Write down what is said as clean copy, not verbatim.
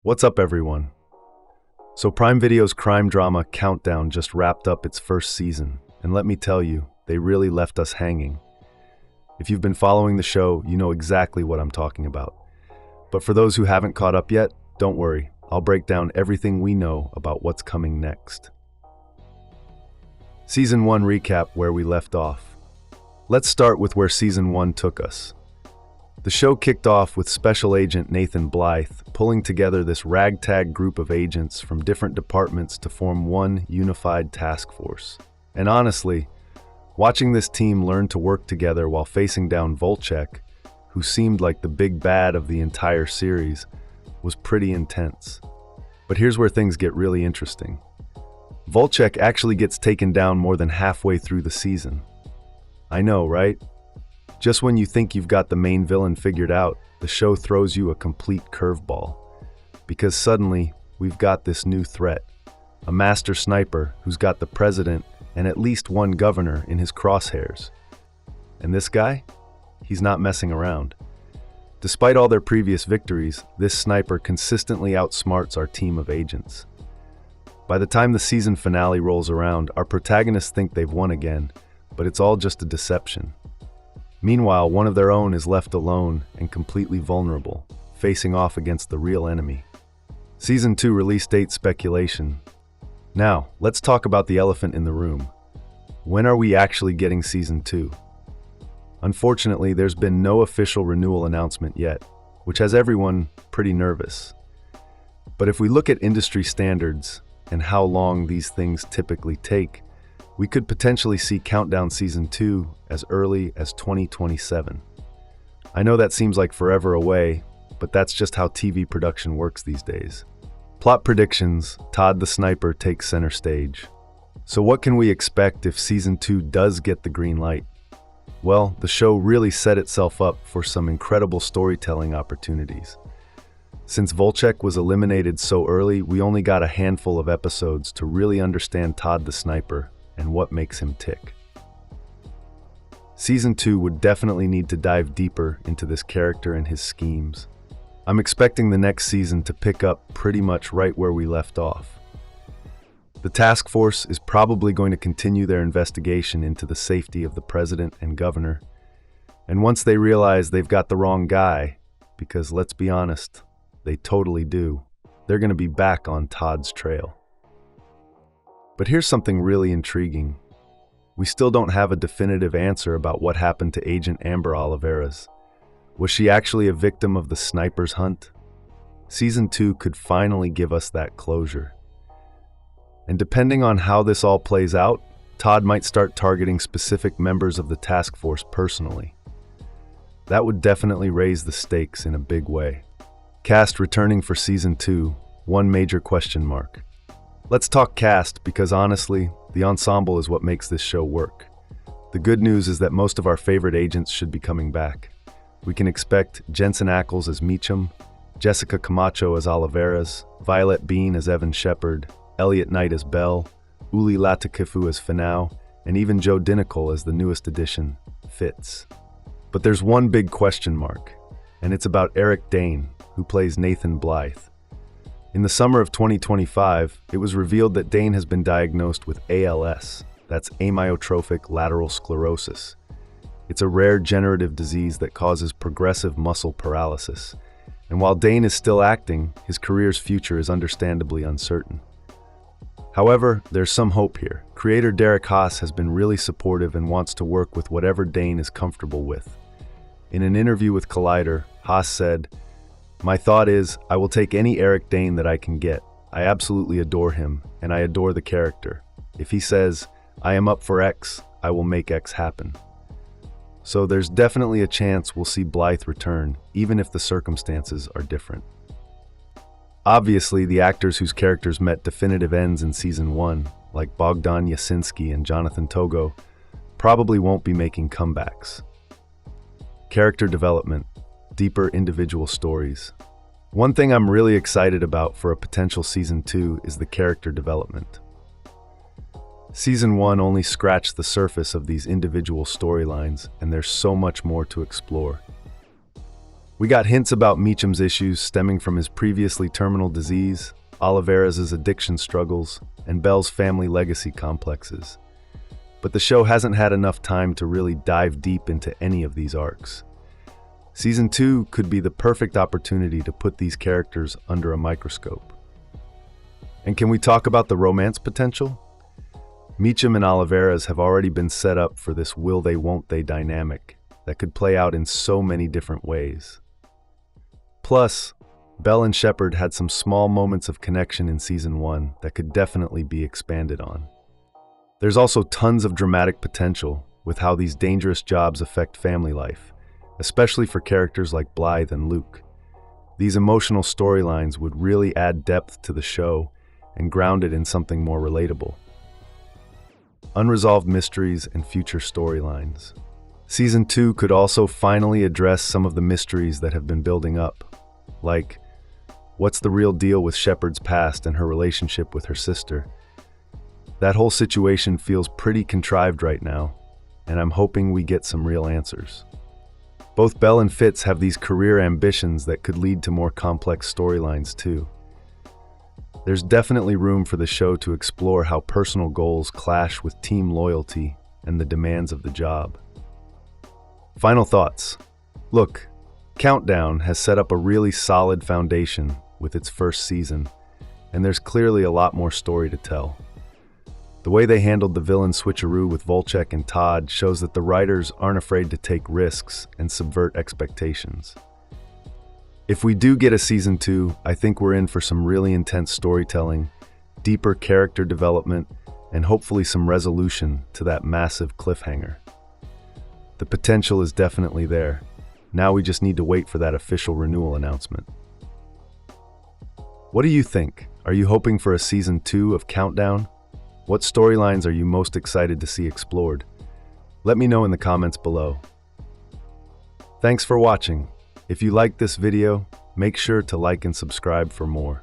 What's up, everyone? So Prime Video's crime drama Countdown just wrapped up its first season, and let me tell you, they really left us hanging. If you've been following the show, you know exactly what I'm talking about. But for those who haven't caught up yet, don't worry, I'll break down everything we know about what's coming next. Season 1 recap where we left off. Let's start with where Season 1 took us. The show kicked off with Special Agent Nathan Blythe pulling together this ragtag group of agents from different departments to form one unified task force. And honestly, watching this team learn to work together while facing down Volchek, who seemed like the big bad of the entire series, was pretty intense. But here's where things get really interesting. Volchek actually gets taken down more than halfway through the season. I know, right? Just when you think you've got the main villain figured out, the show throws you a complete curveball. Because suddenly, we've got this new threat. A master sniper who's got the president and at least one governor in his crosshairs. And this guy? He's not messing around. Despite all their previous victories, this sniper consistently outsmarts our team of agents. By the time the season finale rolls around, our protagonists think they've won again, but it's all just a deception. Meanwhile, one of their own is left alone and completely vulnerable, facing off against the real enemy. Season 2 release date speculation. Now, let's talk about the elephant in the room. When are we actually getting Season 2? Unfortunately, there's been no official renewal announcement yet, which has everyone pretty nervous. But if we look at industry standards and how long these things typically take, we could potentially see Countdown Season 2 as early as 2027. I know that seems like forever away, but that's just how TV production works these days. Plot predictions, Todd the Sniper takes center stage. So what can we expect if Season 2 does get the green light? Well, the show really set itself up for some incredible storytelling opportunities. Since Volchek was eliminated so early, we only got a handful of episodes to really understand Todd the Sniper and what makes him tick. Season 2 would definitely need to dive deeper into this character and his schemes. I'm expecting the next season to pick up pretty much right where we left off. The task force is probably going to continue their investigation into the safety of the president and governor. And once they realize they've got the wrong guy, because let's be honest, they totally do, they're going to be back on Todd's trail. But here's something really intriguing. We still don't have a definitive answer about what happened to Agent Amber Oliveras. Was she actually a victim of the sniper's hunt? Season 2 could finally give us that closure. And depending on how this all plays out, Todd might start targeting specific members of the task force personally. That would definitely raise the stakes in a big way. Cast returning for Season 2, one major question mark. Let's talk cast because honestly, the ensemble is what makes this show work. The good news is that most of our favorite agents should be coming back. We can expect Jensen Ackles as Meacham, Jessica Camacho as Oliveras, Violet Bean as Evan Shepard, Elliot Knight as Bell, Uli Latakifu as Finau, and even Joe Dinicol as the newest addition, Fitz. But there's one big question mark, and it's about Eric Dane, who plays Nathan Blythe. In the summer of 2025, it was revealed that Dane has been diagnosed with ALS, that's amyotrophic lateral sclerosis. It's a rare degenerative disease that causes progressive muscle paralysis. And while Dane is still acting, his career's future is understandably uncertain. However, there's some hope here. Creator Derek Haas has been really supportive and wants to work with whatever Dane is comfortable with. In an interview with Collider, Haas said, "My thought is, I will take any Eric Dane that I can get. I absolutely adore him, and I adore the character. If he says, I am up for X, I will make X happen." So there's definitely a chance we'll see Blythe return, even if the circumstances are different. Obviously, the actors whose characters met definitive ends in Season 1, like Bogdan Yasinski and Jonathan Togo, probably won't be making comebacks. Character development, deeper individual stories. One thing I'm really excited about for a potential Season 2 is the character development. Season 1 only scratched the surface of these individual storylines, and there's so much more to explore. We got hints about Meacham's issues stemming from his previously terminal disease, Oliveira's addiction struggles, and Belle's family legacy complexes. But the show hasn't had enough time to really dive deep into any of these arcs. Season 2 could be the perfect opportunity to put these characters under a microscope. And can we talk about the romance potential? Meacham and Oliveira's have already been set up for this will they won't they dynamic that could play out in so many different ways. Plus, Belle and Shepard had some small moments of connection in Season 1 that could definitely be expanded on. There's also tons of dramatic potential with how these dangerous jobs affect family life, especially for characters like Blythe and Luke. These emotional storylines would really add depth to the show and ground it in something more relatable. Unresolved mysteries and future storylines. Season 2 could also finally address some of the mysteries that have been building up. Like, what's the real deal with Shepard's past and her relationship with her sister? That whole situation feels pretty contrived right now, and I'm hoping we get some real answers. Both Belle and Fitz have these career ambitions that could lead to more complex storylines too. There's definitely room for the show to explore how personal goals clash with team loyalty and the demands of the job. Final thoughts. Look, Countdown has set up a really solid foundation with its first season, and there's clearly a lot more story to tell. The way they handled the villain switcheroo with Volchek and Todd shows that the writers aren't afraid to take risks and subvert expectations. If we do get a Season 2, I think we're in for some really intense storytelling, deeper character development, and hopefully some resolution to that massive cliffhanger. The potential is definitely there. Now we just need to wait for that official renewal announcement. What do you think? Are you hoping for a Season 2 of Countdown? What storylines are you most excited to see explored? Let me know in the comments below. Thanks for watching. If you liked this video, make sure to like and subscribe for more.